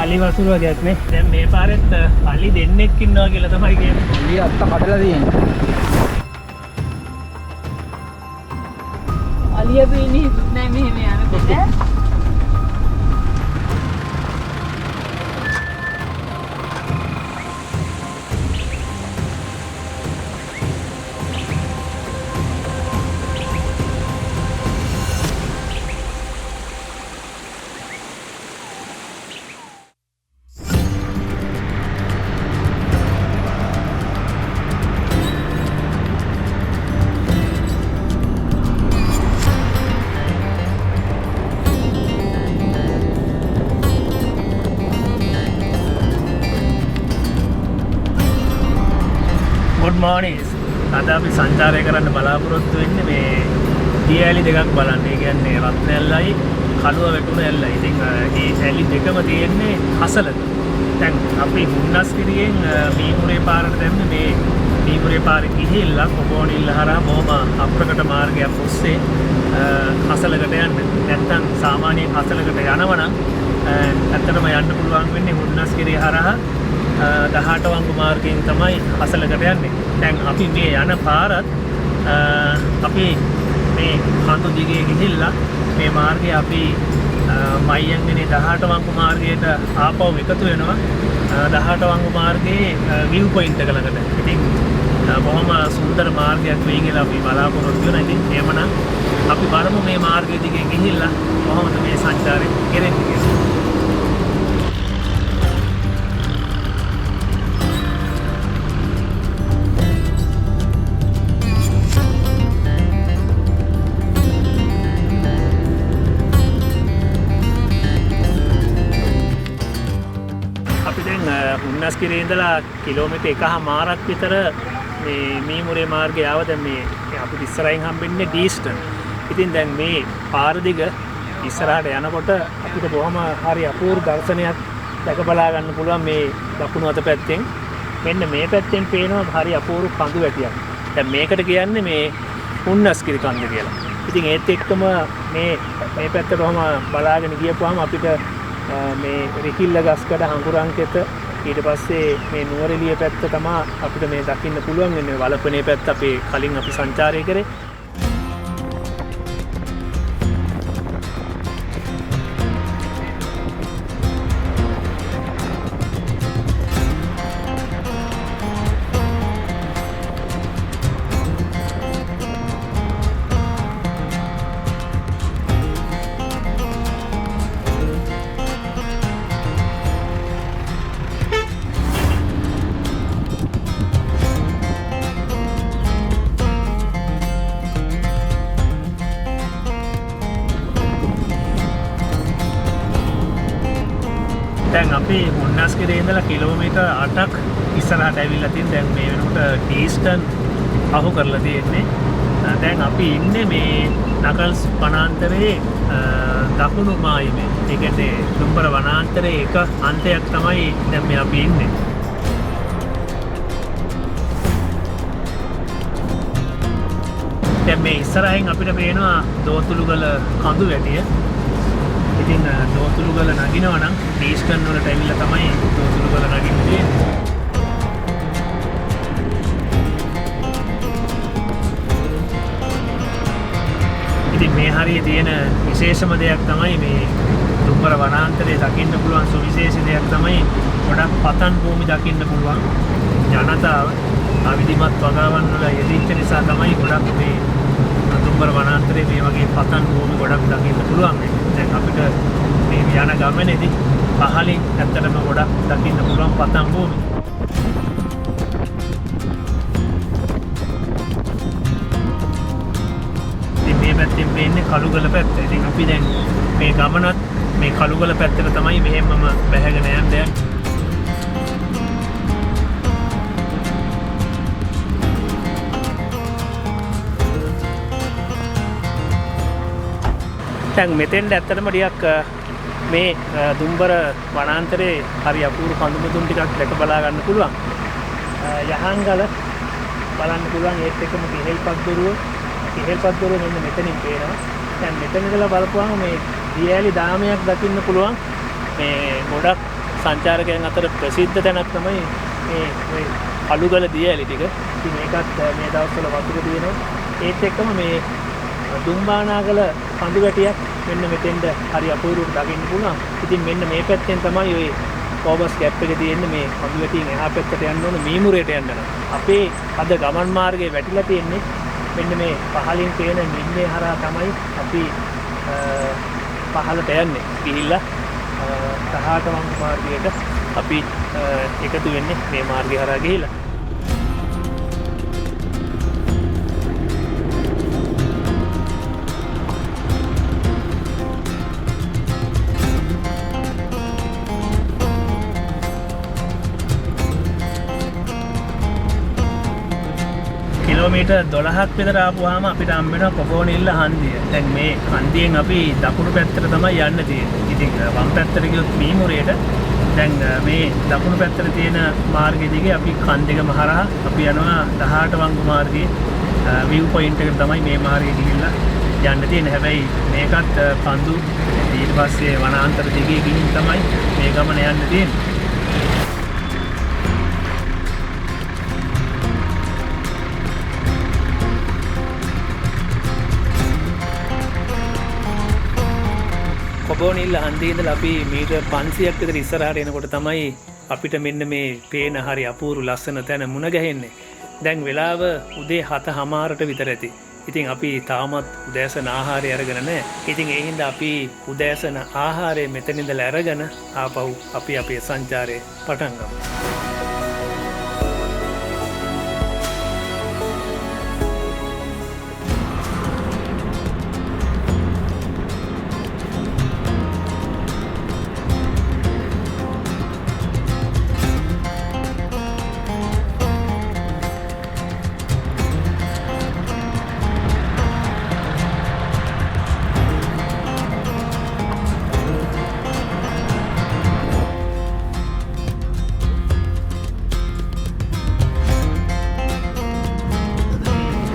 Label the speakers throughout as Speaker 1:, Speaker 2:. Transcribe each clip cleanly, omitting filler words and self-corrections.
Speaker 1: අලි වසුරු වගේක් නේ. දැන් මේ පාරෙත් අලි දෙන්නෙක් ඉන්නවා කියලා තමයි කියන්නේ.
Speaker 2: අලි අත්ත කඩලා තියෙන්නේ.
Speaker 3: අලිය පේන්නේ හිතුත් නෑ මෙහෙම යනකොට.
Speaker 1: Good morning. අද අපි සංචාරය කරන්න බලාපොරොත්තු වෙන්නේ මේ දිය ඇලි දෙකක් බලන්න. ඒ කියන්නේ රත්න ඇල්ලයි කළුව වැටුණ ඇල්ලයි. ඉතින් මේ ඇලි දෙකම තියෙන්නේ හසලක. දැන් අපි හුන්නස්ගිරියෙන් මීමුරේ පාරට දැම්මේ මේ මීමුරේ පාරේ ගිහිල්ලා කොබෝනිල්ල හරහා බොහොම අප්‍රකට මාර්ගයක් ඔස්සේ හසලකට යන්න. නැත්තම් සාමාන්‍යයෙන් හසලකට යනවනම් ඇත්තටම යන්න පුළුවන් වෙන්නේ හුන්නස්ගිරිය හරහා 18 වංගු මාර්ගයෙන් තමයි හසලකට යන්නේ. දැන් අපි මේ යන පාරත් අපි මේ කඳු දිගේ ගිහිල්ලා මේ මාර්ගය අපි මයියන්ගනේ 18 වංගු මාර්ගයට ආපහු එකතු වෙනවා. 18 වංගු මාර්ගයේ view point එක ළඟට. ඉතින් බොහොම සුන්දර මාර්ගයක් වෙයි කියලා අපි බලාපොරොත්තු වෙනවා. ඉතින් එහෙමනම් අපි බලමු මේ මාර්ගය දිගේ ගිහිල්ලා කොහොමද මේ සංචාරය කෙරෙන්නේ කියලා. උන්නස්ගිරියේ ඉඳලා කිලෝමීටර් 1.5ක් විතර මේ මීමුරේ මාර්ගය ආව. දැන් මේ අපිට ඉස්සරහින් හම්බෙන්නේ ඩීස්ටන්. ඉතින් දැන් මේ පාර දිග ඉස්සරහට යනකොට අපිට බොහොම හරි අපූර්ව දර්ශනයක් දැක බලා ගන්න පුළුවන් මේ දකුණු අත පැත්තෙන්. මෙන්න මේ පැත්තෙන් පේනවා හරි අපූර්ව කඳු වැටියක්. දැන් මේකට කියන්නේ මේ උන්නස්ගිරි කන්ද කියලා. ඉතින් ඒත් එක්කම මේ පැත්තට ඔහම බලාගෙන ගියපුවාම අපිට මේ රිකිල්ල ගස්කඩ හංගුරංකෙත ඊට පස්සේ මේ නුවරඑළිය පැත්ත තමයි අපිට මේ දකින්න පුළුවන් වෙන්නේ. වලපනේ පැත්ත අපේ කලින් අපි සංචාරය කරේ. දැන් අපි හුන්නස්ගිරියේ ඉඳලා කිලෝමීටර් 8ක් ඉස්සරහට ඇවිල්ලා තියෙන. දැන් මේ වෙනකොට ඩීස්ටන් අහු කරලා තියෙන්නේ. දැන් අපි ඉන්නේ මේ නකල්ස් වනාන්තරයේ දකුණු මායිමේ. ඒ කියන්නේ දුම්බර වනාන්තරයේ එක අන්තයක් තමයි දැන් මේ අපි ඉන්නේ. දැන් මේ ඉස්සරහින් අපිට පේනවා දෝතුළුගල කඳු වැටිය. ඉතින් දෝතුළුගල නගිනවා නම් ඩීස්ටන් වලට ඇවිල්ලා තමයි දෝතුළුගල නගින්න තියෙන්නේ. ඉතින් මේ හරියේ තියෙන විශේෂම දෙයක් තමයි මේ දුම්බර වනාන්තරයේ දකින්න පුළුවන් සුවිශේෂ දෙයක් තමයි ගොඩක් පතන් භූමි දකින්න පුළුවන්. ජනතාව අවිධිමත් වගාවන් වල යෙදිච්ච නිසා තමයි ගොඩක් මේ දුම්බර වනාන්තරයේ මේ වගේ පතන් භූමි ගොඩක් දකින්න පුළුවන්. දැන් අපිට මේ යන ගමනේදී පහලින් ඇත්තටම ගොඩක් දකින්න පුළුවන් පතන් භූමි. ඉතින් මේ පැත්තෙන් පේන්නේ කළුගල පැත්ත. ඉතින් අපි දැන් මේ ගමනත් මේ කළුගල පැත්තට තමයි මෙහෙමම බැහැගෙන යන්නේ. දැන් මෙතෙන්ට ඇත්තටම ටිකක් මේ දුම්බර වනාන්තරයේ හරි අපූර්ව කඳු මුදුන් ටිකක් දැක බලා ගන්න පුළුවන්. යහංගල බලන්න පුළුවන්. ඒත් එක්කම කිහෙල්පත්දොරුව මෙන්න මෙතනින් පේනවා. දැන් මෙතන ඉඳලා බලපුවාම මේ දියඇලි දාමයක් දකින්න පුළුවන්. මේ ගොඩක් සංචාරකයන් අතර ප්‍රසිද්ධ තැනක් තමයි මේ කළුගල දියඇලි ටික. ඉතින් මේකත් මේ දවස්වල වතුර තියෙනවා. ඒත් එක්කම මේ දුම්බානාගල කඳු වැටියක් මෙන්න මෙතෙන්ද හරි අපූර්වවට දකින්න පුළුවන්. ඉතින් මෙන්න මේ පැත්තෙන් තමයි ওই කෝබස් කැප් එක තියෙන්නේ. මේ කඳු වැටියෙන් එහා පැත්තට යන්න ඕන මීමුරේට යන්න නම්. අපේ අද ගමන් මාර්ගයේ වැටිලා තියෙන්නේ මෙන්න මේ පහලින් තියෙන මින්නේ හරහා තමයි අපි පහළට යන්නේ. ගිහිල්ලා තහාට වංගු මාර්ගයට අපි එකතු වෙන්නේ මේ මාර්ගය හරහා ගිහිල්ලා. කිලෝමීටර් 12ක් විතර ආපුවාම අපිට හම්බ වෙනවා කොපෝනිල්ල හන්දිය. දැන් මේ හන්දියෙන් අපි දකුණු පැත්තට තමයි යන්න තියෙන්නේ. ඉතින් වම් පැත්තට ගියොත් මීමුරේට. දැන් මේ දකුණු පැත්තට තියෙන මාර්ගය දිගේ අපි කන්දෙගම හරහා අපි යනවා 18 වංගු මාර්ගයේ view point එකට තමයි මේ මාර්ගය ගිහිල්ලා යන්න තියෙන්නේ. හැබැයි මේකත් කඳු ඊට පස්සේ වනාන්තර දිගේ ගිහින් තමයි මේ ගමන යන්න තියෙන්නේ. කොබෝනිල්ල හන්දියේ ඉඳලා අපි මීටර් 500ක් විතර ඉස්සරහට එනකොට තමයි අපිට මෙන්න මේ පේන හරි අපූර්ව ලස්සන තැන මුණ ගැහෙන්නේ. දැන් වෙලාව උදේ 7:00ට විතර ඇති. ඉතින් අපි තාමත් උදෑසන ආහාරය අරගෙන නැහැ. ඉතින් ඒ හින්දා අපි උදෑසන ආහාරය මෙතන ඉඳලා අරගෙන ආපහු අපි අපේ සංචාරය පටන් ගමු.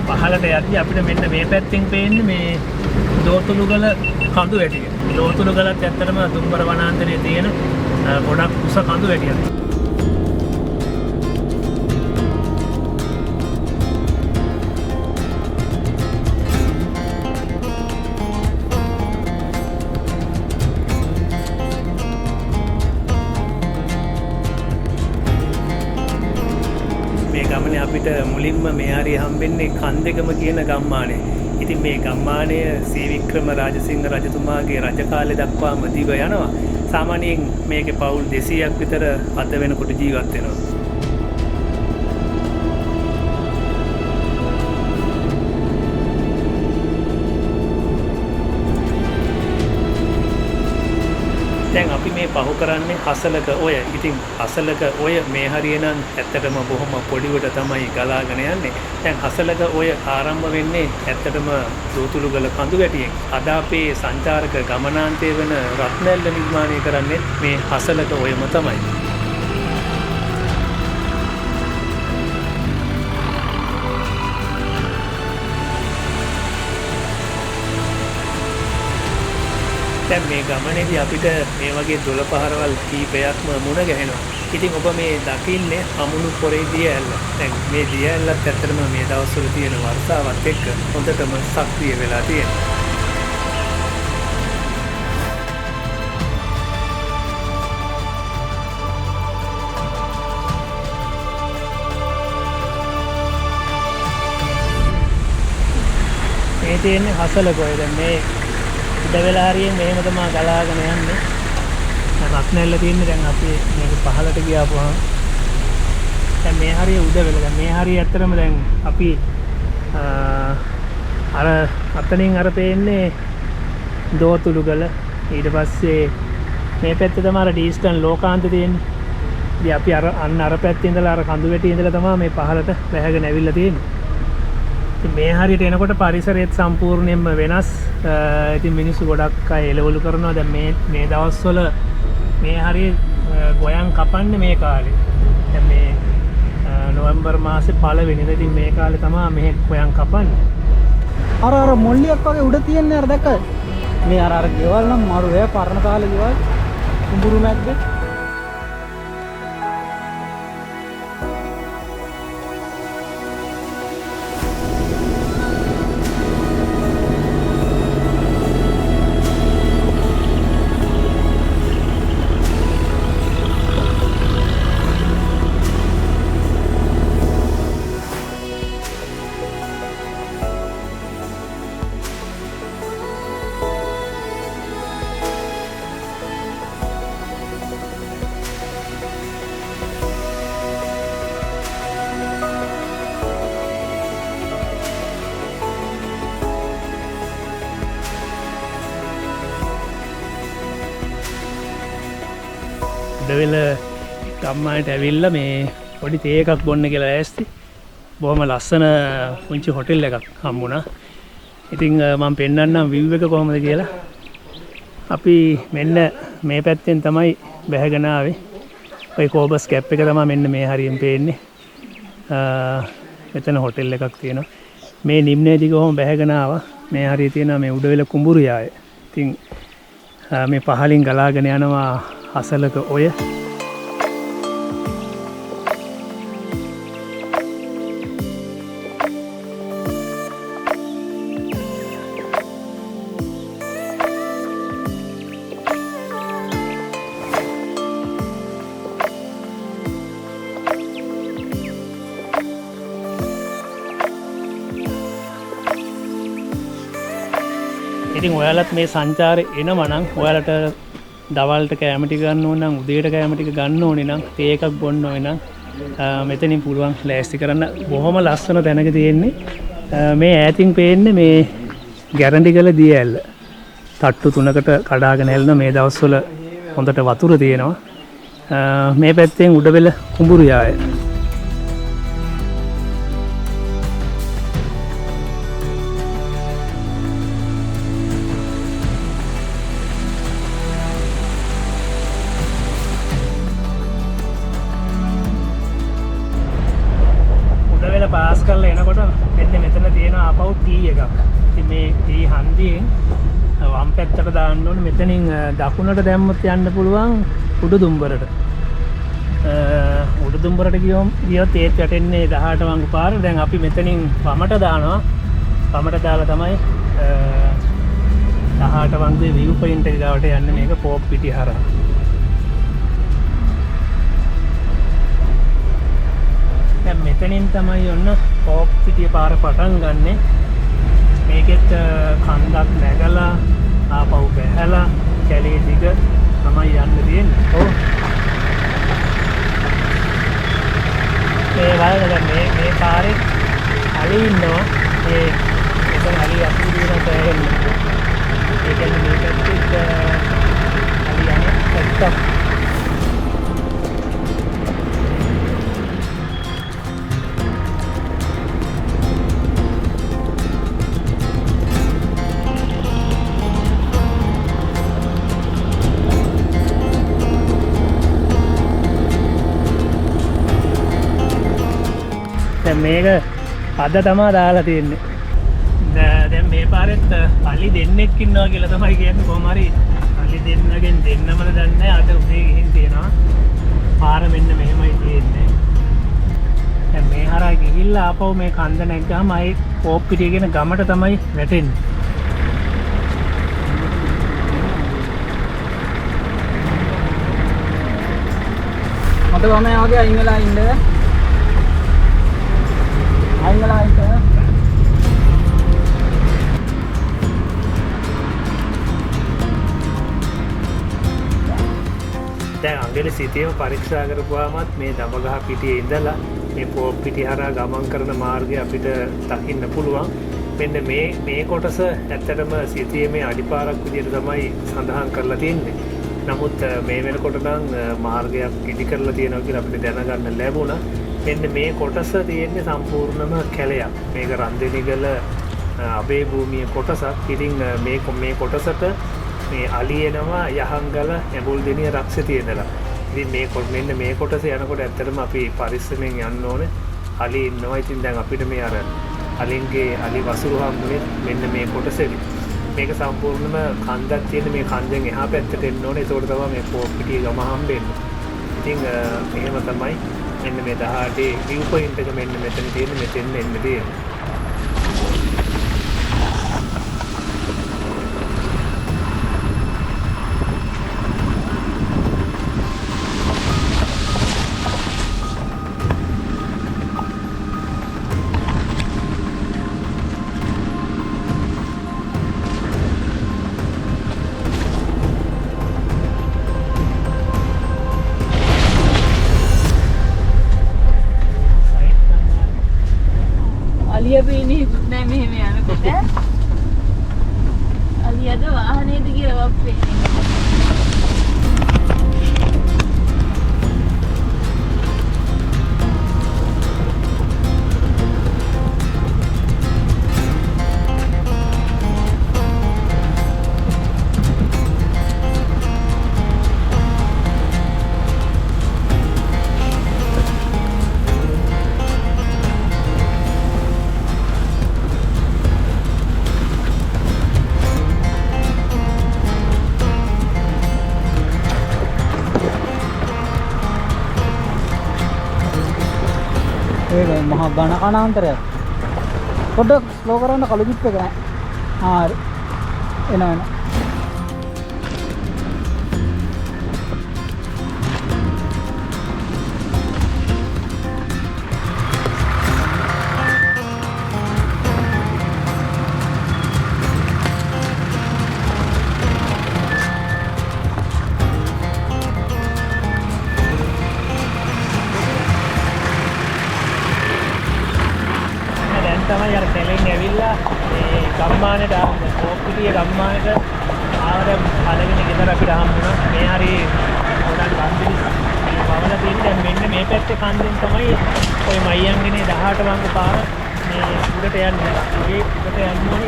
Speaker 1: පහළට යද්දී අපිට මෙන්න මේ පැත්තෙන් පේන්නේ මේ දෝතුළුගල කඳු වැටිය. දෝතුළුගලත් ඇත්තටම දුම්බර වනාන්තරයේ තියෙන ගොඩක් උස කඳු වැටියක්. ගමනේ අපිට මුලින්ම මේ හරිය හම්බෙන්නේ කන්දෙගම කියන ගම්මානය. ඉතින් මේ ගම්මානය සීවික්‍රම රාජසිංහ රජතුමාගේ රජ කාලේ දක්වාම දිව යනවා. සාමාන්‍යයෙන් මේකේ පවුල් 200ක් විතර අද වෙනකොට ජීවත් වෙනවා. දැන් අපි මේ පහු කරන්නේ හසලක ඔය. ඉතින් හසලක ඔය මේ හරිය නම් ඇත්තටම බොහොම පොඩිවට තමයි ගලාගෙන යන්නේ. දැන් හසලක ඔය ආරම්භ වෙන්නේ ඇත්තටම දෝතුළුගල කඳු වැටියෙන්. අද අපේ සංචාරක ගමනාන්තය වෙන රත්නැල්ල නිර්මාණය කරන්නේ මේ හසලක ඔයම තමයි. දැන් මේ ගමනේදී අපිට මේ වගේ දොළ පහරවල් කීපයක්ම මුණ ගැහෙනවා. ඉතින් ඔබ මේ දකින්නේ අමුණු පොරේ දියඇල්ල. දැන් මේ දියඇල්ලත් ඇත්තටම මේ දවස්වල තියෙන වර්ෂාවත් එක්ක හොඳටම සක්‍රිය වෙලා තියෙනවා. මේ තියෙන්නේ හසලකෝය. දැන් මේ ඉඩ වෙලා හරියෙන් මෙහෙම තමයි ගලාගෙන යන්නේ. රත්නැල්ල තියෙන්නේ දැන් අපි මේක පහළට ගියාපුවාම දැන් මේ හරිය උඩ වෙලා. දැන් මේ හරිය ඇත්තටම දැන් අපි අර අතනින් අර පේන්නේ දෝතුළුගල. ඊට පස්සේ මේ පැත්තේ තමයි අර ඩීස්ටන් ලෝකාන්ත තියෙන්නේ. ඉතින් අපි අර පැත්තේ ඉඳලා අර කඳු වැටියේ ඉඳලා තමයි මේ පහළට වැහගෙන ඇවිල්ලා තියෙන්නේ. ඉතින් මේ හරියට එනකොට පරිසරයත් සම්පූර්ණයෙන්ම වෙනස්. ඉතින් මිනිස්සු ගොඩක් අය එළවලු කරනවා. දැන් මේ දවස්වල මේ හරිය ගොයන් කපන්නේ මේ කාලේ. දැන් මේ නොවැම්බර් මාසේ පළවෙනිදා. ඉතින් මේ කාලේ තමයි මේ ගොයන් කපන්නේ.
Speaker 2: අර මොල්ලියක් වගේ උඩ තියන්නේ අර දැක්කද? මේ අර ගෙවල් නම් මාරු වේ පරණ කාලේ ගෙවල් කුඹුරු මැද්දේ.
Speaker 1: උඩවෙල ගම්මානට ඇවිල්ලා මේ පොඩි තේ එකක් බොන්න කියලා ඈස්ති. බොහොම ලස්සන පුංචි හොටෙල් එකක් හම්බුණා. ඉතින් මම පෙන්නන්නම් view එක කොහොමද කියලා. අපි මෙන්න මේ පැත්තෙන් තමයි බැහැගෙන ආවේ. ඔය කෝබස් කැප් එක තමයි මෙන්න මේ හරියෙන් පේන්නේ. මෙතන හොටෙල් එකක් තියෙනවා. මේ නිම්නේදී කොහොම බැහැගෙන ආවා. මේ හරිය තියෙනවා මේ උඩවෙල කුඹුරු යාය. ඉතින් මේ පහලින් ගලාගෙන යනවා හසලක ඔය. ඉතින් ඔයාලත් මේ සංචාරේ එනවා නම් ඔයාලට දවල්ට කැම ටික ගන්න ඕන නම් උදේට කැම ටික ගන්න ඕනේ නම් තේ එකක් බොන්න ඕනේ නම් මෙතනින් පුළුවන් ලෑස්ති කරන්න. බොහොම ලස්සන තැනක තියෙන්නේ. මේ ඈතින් පේන්නේ මේ ගැරන්ඩිගල දිය ඇල්ල. තට්ටු 3කට කඩාගෙන ඇල්ලන මේ දවස්වල හොඳට වතුර තියෙනවා. මේ පැත්තෙන් උඩවෙල කුඹුරු යාය. පාස් කරලා එනකොට මෙන්න මෙතන තියෙන ආපහු ටී එකක්. ඉතින් මේ ටී හන්දියෙන් වම් පැත්තට දාන්න ඕනේ. මෙතනින් දකුණට දැම්මොත් යන්න පුළුවන් උඩුදුම්බරට. උඩුදුම්බරට ගියොත් ඒත් වැටෙන්නේ 18 වංගු පාර. දැන් අපි මෙතනින් වමට දානවා. වමට දාලා තමයි 18 වංගුවේ view point එක ගාවට යන්නේ මේක පෝප් පිටි හරහා. දැන් මෙතනින් තමයි ඔන්න පෝප් පිටිය පාර පටන් ගන්නෙ. මේකෙත් කන්දක් නැගලා ආපහු බැහැලා කැලේ දිග තමයි යන්න තියෙන්නේ. ඔව්. මේ වලද මේ පාරේ අලි ඉන්නවා. ඒ එතන අලි අතුරු දින තෑරෙන්නේ. ඒ කියන්නේ මේ පැත්තේ අලි යන්නේ පැත්තක්. මේක අද තමා දාලා තියෙන්නේ. දැන් මේ පාරෙත් අලි දෙන්නෙක් ඉන්නවා කියලා තමයි කියන්නේ. කොහොම හරි අලි දෙන්නගෙන් දෙන්නමද දන්නේ නැහැ. අද උදේ ගිහින් තියෙනවා. පාර මෙන්න මෙහෙමයි තියෙන්නේ. දැන් මේ හරහා ගිහිල්ලා ආපහු මේ කන්ද නැග්ගාම ආයේ පෝප් පිටිය කියන ගමට තමයි වැටෙන්නේ.
Speaker 2: මට වම යාගේ අයින් වෙලා ඉන්න.
Speaker 1: දැන් අංගලේ සිටියම පරීක්ෂා කරපුවාමත් මේ දඹගහ පිටියේ ඉඳලා මේ පෝප් පිටිය හරහා ගමන් කරන මාර්ගය අපිට දකින්න පුළුවන්. මෙන්න මේ කොටස ඇත්තටම සිටියේ අඩිපාරක් විදිහට තමයි සඳහන් කරලා තියෙන්නේ. නමුත් මේ වෙනකොට නම් මාර්ගයක් ඉදි කරලා තියෙනවා කියලා අපිට දැනගන්න ලැබුණා. මෙන්න මේ කොටස තියෙන්නේ සම්පූර්ණම කැලයක්. මේක රන්දෙනිගල අබේ භූමියේ කොටසක්. ඉතින් මේ කොටසට මේ අලි එනවා යහංගල ඇඹුල්දෙනිය රක්ෂිතය ඉඳලා. ඉතින් මෙන්න මේ කොටස යනකොට ඇත්තටම අපි පරිස්සමෙන් යන්න ඕනේ. අලි ඉන්නවා. ඉතින් දැන් අපිට මේ අර අලින්ගේ අලි වසුරු හම්බුනේ මෙන්න මේ කොටසේදී. මේක සම්පූර්ණම කන්දක් තියෙන මේ කන්දෙන් එහා පැත්තට එන්න ඕනේ. ඒකෝට තමයි මේ පෝප් පිටිය ගම හම්බෙන්නේ. ඉතින් එහෙම තමයි මෙන්න මේ 18 view point එක මෙන්න මෙතන තියෙන්නේ. මෙතෙන් එන්න තියෙන්නේ.
Speaker 2: මේ මහා ඝන කණාන්තරයක්. පොඩ්ඩක් ස්ලෝ කරන්න කළු ජිප් එක නෑ. හරි. එන.
Speaker 1: තමයි අර කෙලින් ඇවිල්ලා මේ ගම්මානට කෝප්පිටිය ගම්මානට ආවද පළවෙනි ගෙදර අපිට හම්බුණා. මේ හරි පොඩක් වන්දිලි මේ වවලා තියෙන දැන් මෙන්න මේ පැත්තේ කන්දෙන් තමයි ඔය මයියන්ගනේ 18 වංගු පාර මේ උඩට යන්නේ. ඒ උඩට යන්නේ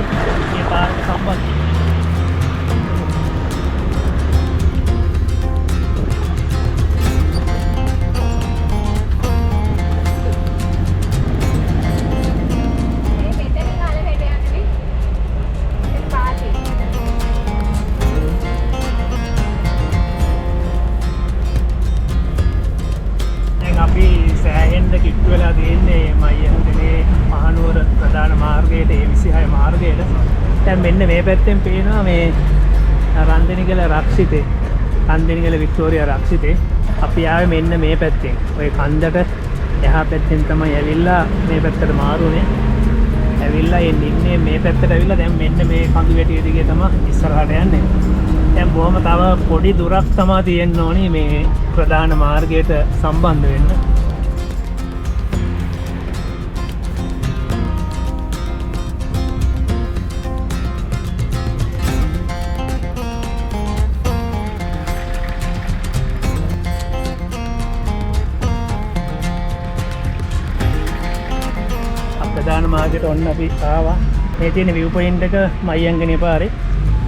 Speaker 1: මේ පාරට සම්බන්ධයි. කිට්ටු වෙලා තියෙන්නේ මයියන්ගනේ මහනුවර ප්‍රධාන මාර්ගයට A26 මාර්ගයට. දැන් මෙන්න මේ පැත්තෙන් පේනවා මේ රන්දෙනිගල රක්ෂිතේ. රන්දෙනිගල වික්ටෝරියා රක්ෂිතේ. අපි ආවේ මෙන්න මේ පැත්තෙන්. ඔය කන්දට එහා පැත්තෙන් තමයි ඇවිල්ලා මේ පැත්තට මාරුනේ. ඇවිල්ලා ඉන්නේ මේ පැත්තට ඇවිල්ලා දැන් මෙන්න මේ කඳු වැටිය දිගේ තමයි ඉස්සරහට යන්නේ. දැන් බොහොම තව පොඩි දුරක් තමයි තියෙන්න ඕනි මේ ප්‍රධාන මාර්ගයට සම්බන්ධ වෙන්න. ප්‍රධාන මාර්ගයට ඔන්න අපි ආවා. මේ තියෙන view point එක මයියන්ගනේ පාරේ.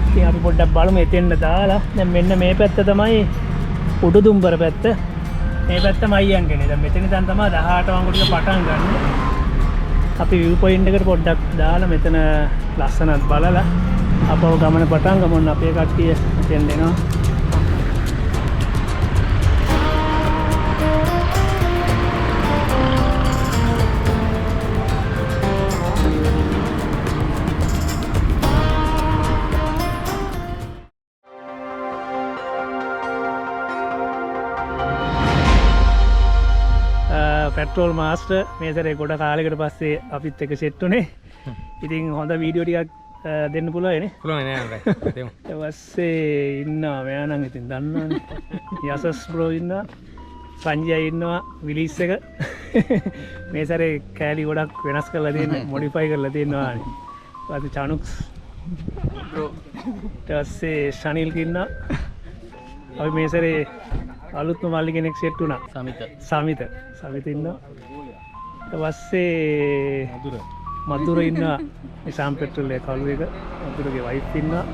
Speaker 1: ඉතින් අපි පොඩ්ඩක් බලමු එතෙන්ට දාලා. දැන් මෙන්න මේ පැත්ත තමයි උඩුදුම්බර පැත්ත. මේ පැත්ත මයියන්ගනේ. දැන් මෙතන ඉඳන් තමයි 18 වංගු ටික පටන් ගන්න. අපි view point එකට පොඩ්ඩක් දාලා මෙතන ලස්සනක් බලලා අපව ගමන පටන් ගමු. අපේ කට්ටිය එතෙන් දෙනවා. පෙට්‍රෝල් මාස්ටර් මේ සැරේ ගොඩ කාලෙකට පස්සේ අපිත් එක්ක සෙට් උනේ. ඉතින් හොඳ වීඩියෝ ටිකක් දෙන්න පුළුවන්නේ.
Speaker 4: පුළුවන් නෑ අපිට. දෙමු.
Speaker 1: ඊට පස්සේ ඉන්නවා මෙයා නම් ඉතින් දන්නවනේ. යසස් බ්‍රෝ ඉන්නවා. සංජය ඉන්නවා විලිස් එක. මේ සැරේ කෑලි ගොඩක් වෙනස් කරලා තියෙනවා, මොඩිෆයි කරලා තියෙනවා. ඊට පස්සේ චනුක්ස් බ්‍රෝ. ඊට පස්සේ ශනිල් ඉන්නවා. අපි මේ සැරේ අලුත්ම මල්ලි කෙනෙක් සෙට් වුණා. සමිත ඉන්නවා. ඊට පස්සේ මధుර ඉන්නවා. ඉසාම් පෙට්‍රල් එක කළු එක. මధుරගේ වයිෆ් ඉන්නවා.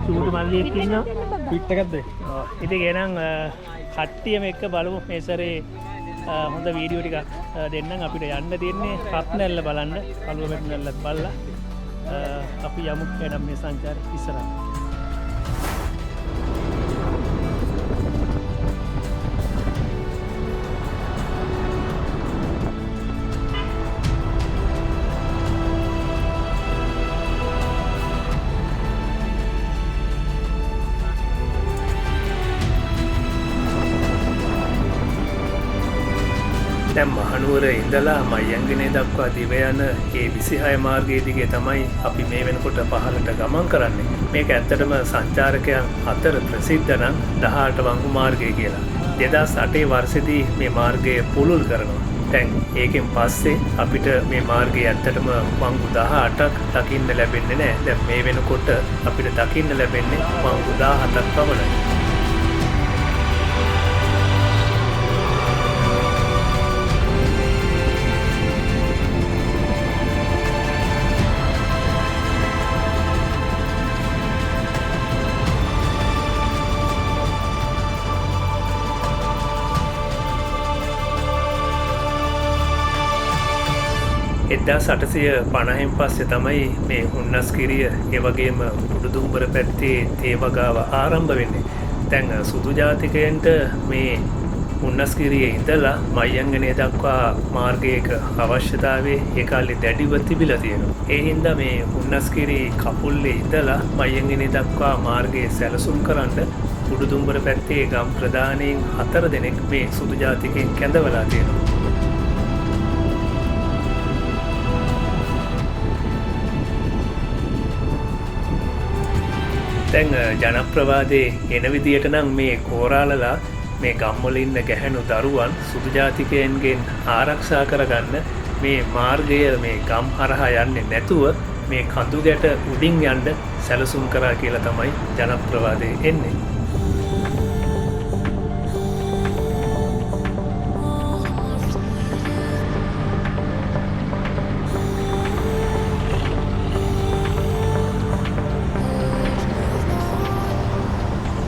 Speaker 1: සුමුදු මල්ලියෙක් ඉන්නවා. පිට් එකක්ද? ඔව්. ඉතින් එහෙනම් කට්ටියම එක්ක බලමු මේ සැරේ හොඳ වීඩියෝ ටිකක් දෙන්නම්. අපිට යන්න තියෙන්නේ රත්නැල්ල බලන්න. කළුව මෙට්නැල්ලත් බලලා අපි යමු එනම් මේ සංචාරය ඉස්සරහට. දැන් මහනුවර ඉඳලා මයංගනේ දක්වා දිව යන ඒ 26 මාර්ගයේ දිගේ තමයි අපි මේ වෙනකොට පහළට ගමන් කරන්නේ. මේක ඇත්තටම සංචාරකයන් අතර ප්‍රසිද්ධ නම් 18 වංගු මාර්ගය කියලා. 2008 වර්ෂෙදී මේ මාර්ගය පුළුල් කරනවා. දැන් ඒකෙන් පස්සේ අපිට මේ මාර්ගය ඇත්තටම වංගු 18ක් දකින්න ලැබෙන්නේ නැහැ. දැන් මේ වෙනකොට අපිට දකින්න ලැබෙන්නේ වංගු 17ක් පමණයි. එදා 850න් පස්සේ තමයි මේ හුන්නස්කිරිය ඒ වගේම උඩුදුම්බර පැත්තේ තේවගාව ආරම්භ වෙන්නේ. දැන් සුදු ජාතිකයන්ට මේ උන්නස්කිරියේ ඉඳලා මයංගනේ දක්වා මාර්ගයක අවශ්‍යතාවයේ ඒ කාලේ දැඩිව තිබිලා තියෙනවා. ඒ හින්දා මේ උන්නස්කිරි කපුල්ලේ ඉඳලා මයංගනේ දක්වා මාර්ගයේ සැලසුම් කරන්න උඩුදුම්බර පැත්තේ ගම් ප්‍රධානීන් 4 දෙනෙක් මේ සුදු ජාතිකයන් කැඳවලා තියෙනවා. දැන් ජනප්‍රවාදයේ එන විදියට නම් මේ කෝරාලලා මේ ගම්වල ඉන්න ගැහැණු දරුවන් සුදු ජාතිකයන්ගෙන් ආරක්ෂා කරගන්න මේ මාර්ගය මේ ගම් හරහා යන්නේ නැතුව මේ කඳු ගැට උඩින් යන්න සැලසුම් කරා කියලා තමයි ජනප්‍රවාදයේ එන්නේ.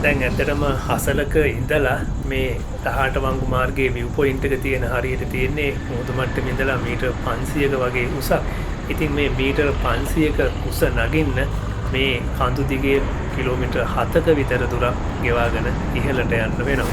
Speaker 1: දැන් ඇත්තටම හසලක ඉඳලා මේ තහාට වංගු මාර්ගයේ view point එක තියෙන හරියට තියෙන්නේ මුහුදු මට්ටමේ ඉඳලා මීටර් 500ක වගේ උසක්. ඉතින් මේ මීටර් 500ක උස නගින්න මේ කඳු දිගේ කිලෝමීටර් 7ක විතර දුරක් ගෙවාගෙන ඉහළට යන්න වෙනවා.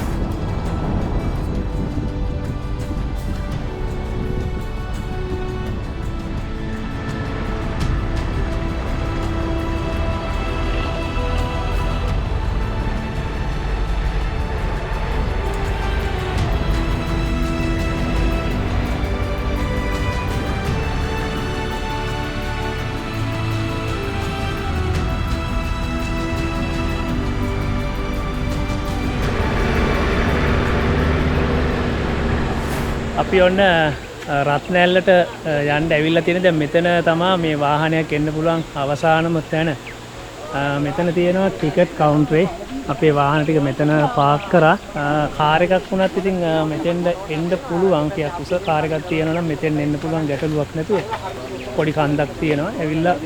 Speaker 1: අපි ඔන්න රත්නැල්ලට යන්න ඇවිල්ලා තියෙන දැන් මෙතන තමයි මේ වාහනයක් එන්න පුළුවන් අවසානම තැන. මෙතන තියෙනවා ටිකට් කවුන්ටරේ. අපේ වාහන ටික මෙතන පාක් කරා. කාර් එකක් වුණත් ඉතින් මෙතෙන්ද එන්න පුළුවන්. ටිකක් උස කාර් එකක් තියෙනවා නම් මෙතෙන් එන්න පුළුවන් ගැටලුවක් නැතුව. පොඩි කන්දක් තියෙනවා. ඇවිල්ලා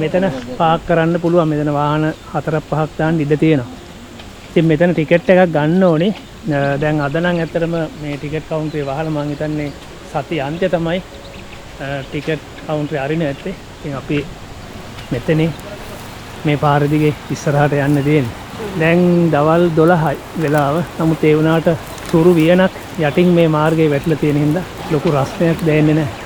Speaker 1: මෙතන පාක් කරන්න පුළුවන්. මෙතන වාහන 4-5ක් දාන්න ඉඩ තියෙනවා. ඉතින් මෙතන ටිකට් එකක් ගන්න ඕනේ. දැන් අද නම් ඇත්තටම මේ ටිකට් කවුන්ටරේ වහලා මම හිතන්නේ සති අන්තය තමයි ටිකට් කවුන්ටරේ අරින්න ඇත්තේ. ඉතින් අපි මෙතනින් මේ පාර දිගේ ඉස්සරහට යන්න තියෙන්නේ. දැන් දවල් 12යි වෙලාව. නමුත් ඒ වුණාට සුරු වියනක් යටින් මේ මාර්ගයේ වැටලා තියෙන හින්දා ලොකු රස්නයක් දැනෙන්නේ නැහැ.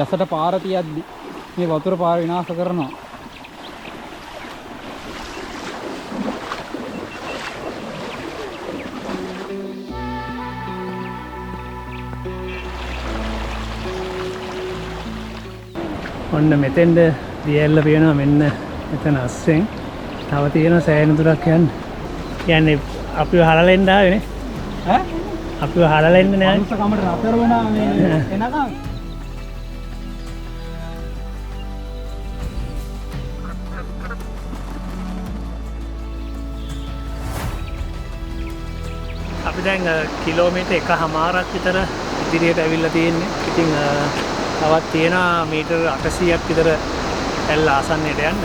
Speaker 2: යසට පාර තියද්දි මේ වතුර පාර විනාශ කරනවා.
Speaker 1: ඔන්න මෙතෙන්ද දියැල්ල පේනවා මෙන්න මෙතන අස්සෙන්. තව තියෙනවා සෑහෙන දුරක් යන්න. කියන්නේ අපිව හරලා එන්න ආවේනේ.
Speaker 2: ඈ?
Speaker 1: අපිව හරලා එන්න නෑ.
Speaker 2: අනුස කමට නතර වුණා මේ එනකම්.
Speaker 1: අපි දැන් කිලෝමීටර් 1.5ක් විතර ඉදිරියට ඇවිල්ලා තියෙන්නේ. ඉතින් තවත් තියෙනවා මීටර් 800ක් විතර ඇල්ල ආසන්නයට යන්න.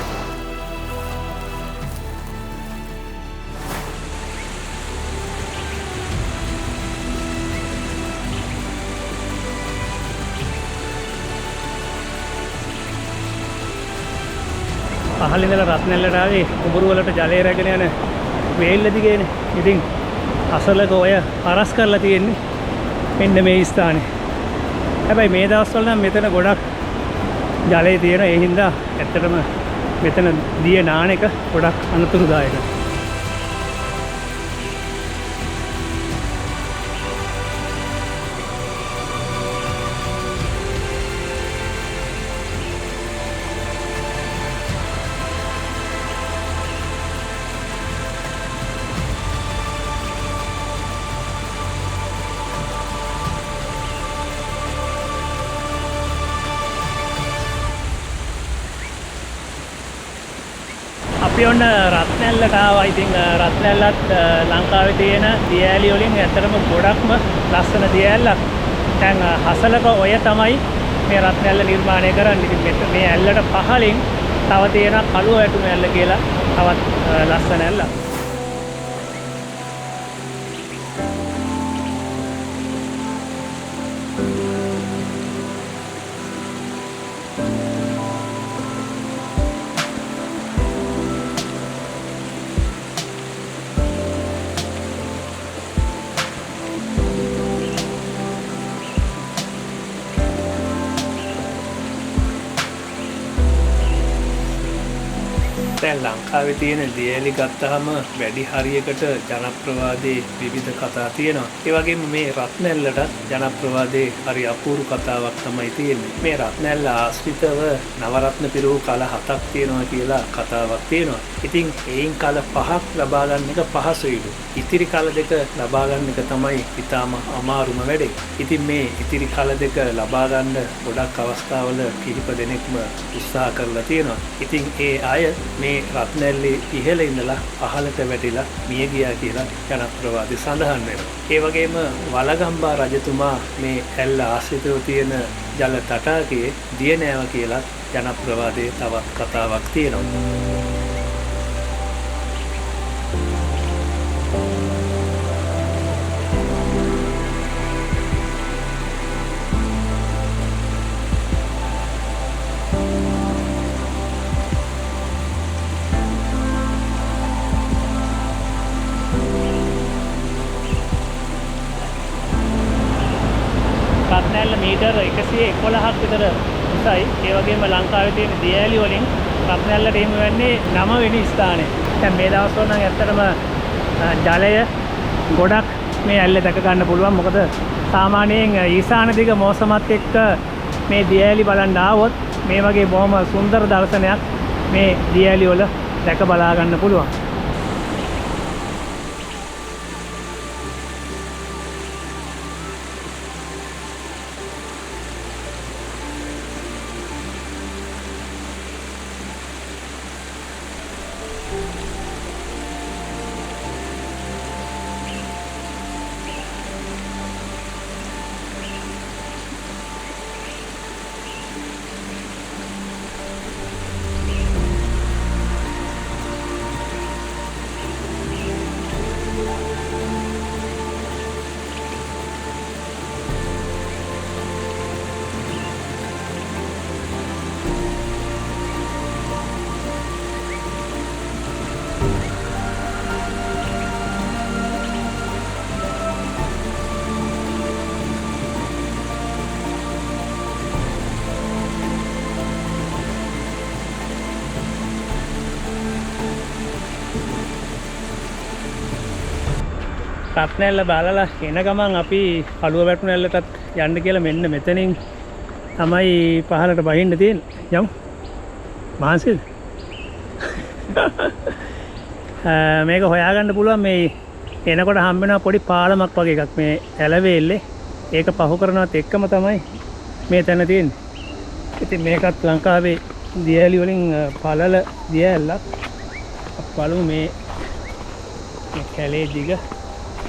Speaker 1: පහළ ඉඳලා රත්නැල්ලට ආවේ කුඹුරු වලට ජලය රැගෙන යන වේල්ල දිගේනේ. ඉතින් අසලක ඔය හරස් කරලා තියෙන්නේ මෙන්න මේ ස්ථානේ. හැබැයි මේ දවස්වල නම් මෙතන ගොඩක් ජලය තියෙන. ඒ හින්දා ඇත්තටම මෙතන දිය නාන එක ගොඩක් අනතුරුදායකයි. අපි ඔන්න රත්නැල්ලට ආවා. ඉතින් රත්නැල්ලත් ලංකාවේ තියෙන දියඇලි වලින් ඇත්තටම ගොඩක්ම ලස්සන දියඇල්ලක්. දැන් හසලක ඔය තමයි මේ රත්නැල්ල නිර්මාණය කරන්නේ. ඉතින් මේ ඇල්ලට පහලින් තව තියෙන කළුව වැටුණු ඇල්ල කියලා තවත් ලස්සන ඇල්ලක්. දැන් ලංකාවේ තියෙන දියඇලි ගත්තාම වැඩි හරියකට ජනප්‍රවාදයේ විවිධ කතා තියෙනවා. ඒ වගේම මේ රත්නැල්ලටත් ජනප්‍රවාදයේ හරි අපූර්ව කතාවක් තමයි තියෙන්නේ. මේ රත්නැල්ල ආශ්‍රිතව නවරත්න පිරූ කල 7ක් තියෙනවා කියලා කතාවක් තියෙනවා. ඉතින් ඒයින් කල 5ක් ලබා ගන්න එක පහසුයිලු. ඉතිරි කල දෙක ලබා ගන්න එක තමයි ඊටාම අමාරුම වැඩේ. ඉතින් මේ ඉතිරි කල දෙක ලබා ගන්න ගොඩක් අවස්ථාවල කිහිප දෙනෙක්ම උත්සාහ කරලා තියෙනවා. ඉතින් ඒ අය මේ රත්නැල්ලේ ඉහළ ඉඳලා පහළට වැටිලා මිය ගියා කියලා ජනප්‍රවාදී සඳහන් වෙනවා. ඒ වගේම වලගම්බා රජතුමා මේ ඇල්ල ආශ්‍රිතව තියෙන ජල තටාකයේ දිය නෑව කියලා ජනප්‍රවාදයේ තවත් කතාවක් තියෙනවා. රත්නැල්ල මීටර 111ක් විතර උසයි. ඒ වගේම ලංකාවේ තියෙන දියඇලි වලින් රත්නැල්ලට හිමි වෙන්නේ 9 වෙනි ස්ථානය. දැන් මේ දවස්වල නම් ඇත්තටම ජලය ගොඩක් මේ ඇල්ලේ දැක ගන්න පුළුවන්. මොකද සාමාන්‍යයෙන් ඊසාන දිග මෝසමත් එක්ක මේ දියඇලි බලන්න ආවොත් මේ වගේ බොහොම සුන්දර දර්ශනයක් මේ දියඇලි වල දැක බලා ගන්න පුළුවන්. රත්නැල්ල බලලා එන ගමන් අපි කළුව වැටුන ඇල්ලටත් යන්න කියලා මෙන්න මෙතනින් තමයි පහලට බහින්න තියෙන්නේ. යමු. මහන්සිද? මේක හොයාගන්න පුළුවන් මේ එනකොට හම්බ වෙන පොඩි පාලමක් වගේ එකක් මේ ඇලවේල්ලේ. ඒක පහු කරනවත් එක්කම තමයි මේ තැන තියෙන්නේ. ඉතින් මේකත් ලංකාවේ දියඇලි වලින් පළල දියඇල්ලක්. බලමු මේ කැලේ දිග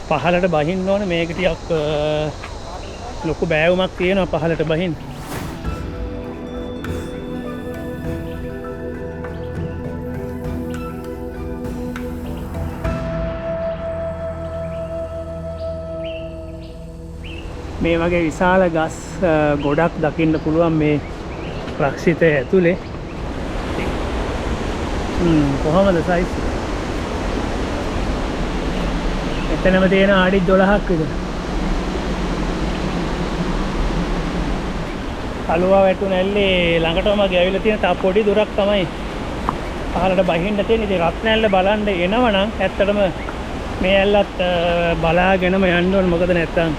Speaker 1: පහලට බහින්න ඕනේ. මේක ටිකක් ලොකු බෑවුමක් තියෙනවා පහලට බහින්න. මේ වගේ විශාල ගස් ගොඩක් දකින්න පුළුවන් මේ රක්ෂිතය ඇතුලේ. කොහොමද සයිස්? එතනම තියෙන ආඩි 12ක් විතර. කළුවා වැටුන ඇල්ලේ ළඟටම ගෑවිලා තියෙන තා පොඩි දුරක් තමයි පහලට බහින්න තියෙන. ඉතින් රත්නැල්ල බලන්න එනවනම් ඇත්තටම මේ ඇල්ලත් බලාගෙනම යන්න ඕන. මොකද නැත්තම්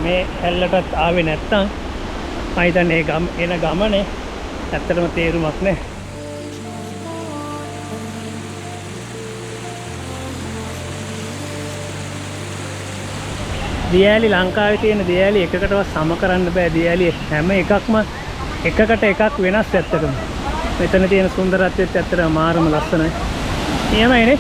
Speaker 1: මේ ඇල්ලටත් ආවේ නැත්තම් මම හිතන්නේ එන ගමනේ ඇත්තටම තේරුමක් නැහැ. දියඇලි ලංකාවේ තියෙන දියඇලි එකකටවත් සම කරන්න බෑ. දියඇලි හැම එකක්ම එකකට එකක් වෙනස් ඇත්තටම. මෙතන තියෙන සුන්දරත්වයත් ඇත්තටම මාරම ලස්සනයි. එහෙමයිනේ.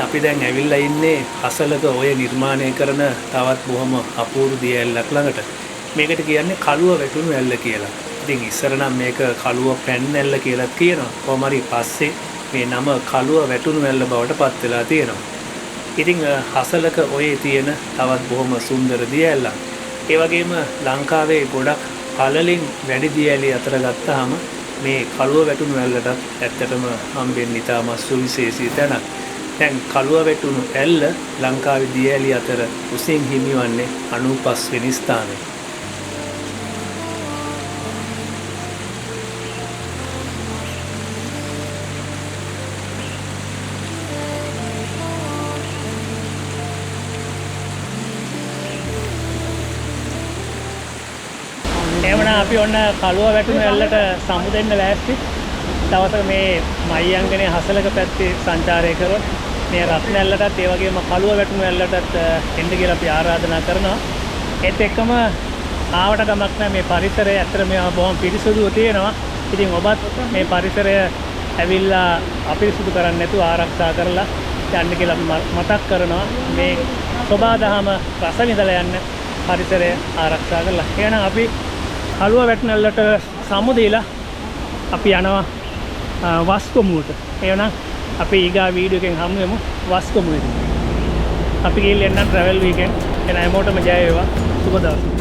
Speaker 1: අපි දැන් ඇවිල්ලා ඉන්නේ හසලක ඔය නිර්මාණය කරන තවත් බොහොම අපූර්ව දිය ඇල්ලක් ළඟට. මේකට කියන්නේ කළුව වැටුණු ඇල්ල කියලා. ඉතින් ඉස්සර නම් මේක කළුව පැන්න ඇල්ල කියලා කියනවා. කොහොම හරි පස්සේ මේ නම කළුව වැටුණු ඇල්ල බවට පත් වෙලා තියෙනවා. ඉතින් හසලක ඔය තියෙන තවත් බොහොම සුන්දර දිය ඇල්ලක්. ඒ වගේම ලංකාවේ ගොඩක් පළලින් වැඩි දිය ඇලි අතර ගත්තාම මේ කළුව වැටුණු ඇල්ලට ඇත්තටම හම්බෙන්නේ ඉතාම සුවිශේෂී තැනක්. දැන් කළුව වැටුණු ඇල්ල ලංකාවේ දිය ඇලි අතර උසින් හිමිවන්නේ 95 වෙනි ස්ථානයේ. එවනම් අපි ඔන්න කළුව වැටුණු ඇල්ලට සමු දෙන්න ලෑස්ති. දවසක මේ මයංගනේ හසලක පැත්තේ සංචාරය කරොත් මේ රත්න ඇල්ලටත් ඒ වගේම කළුව වැටුණු ඇල්ලටත් එන්න කියලා අපි ආරාධනා කරනවා. ඒත් එක්කම ආවට ගමක් නැහැ මේ පරිසරය ඇත්තට මේවා බොහොම පිරිසුදුව තියෙනවා. ඉතින් ඔබත් මේ පරිසරය ඇවිල්ලා අපිරිසුදු කරන්නේ නැතුව ආරක්ෂා කරලා යන්න කියලා මතක් කරනවා. මේ සෝබාදහම රස විඳලා යන්න පරිසරය ආරක්ෂා කරලා. එහෙනම් අපි කළුව වැටුණු ඇල්ලට සමු දීලා අපි යනවා වස්කොමුවට. එහෙනම් අපි ඊගා වීඩියෝ එකෙන් හමු වෙමු වස්කොමුවේදී. අපි ගිහින් එන්නම් ට්‍රැවල් වීකෙන්ඩ්. එන හැමෝටම ජය වේවා. සුබ දවසක්.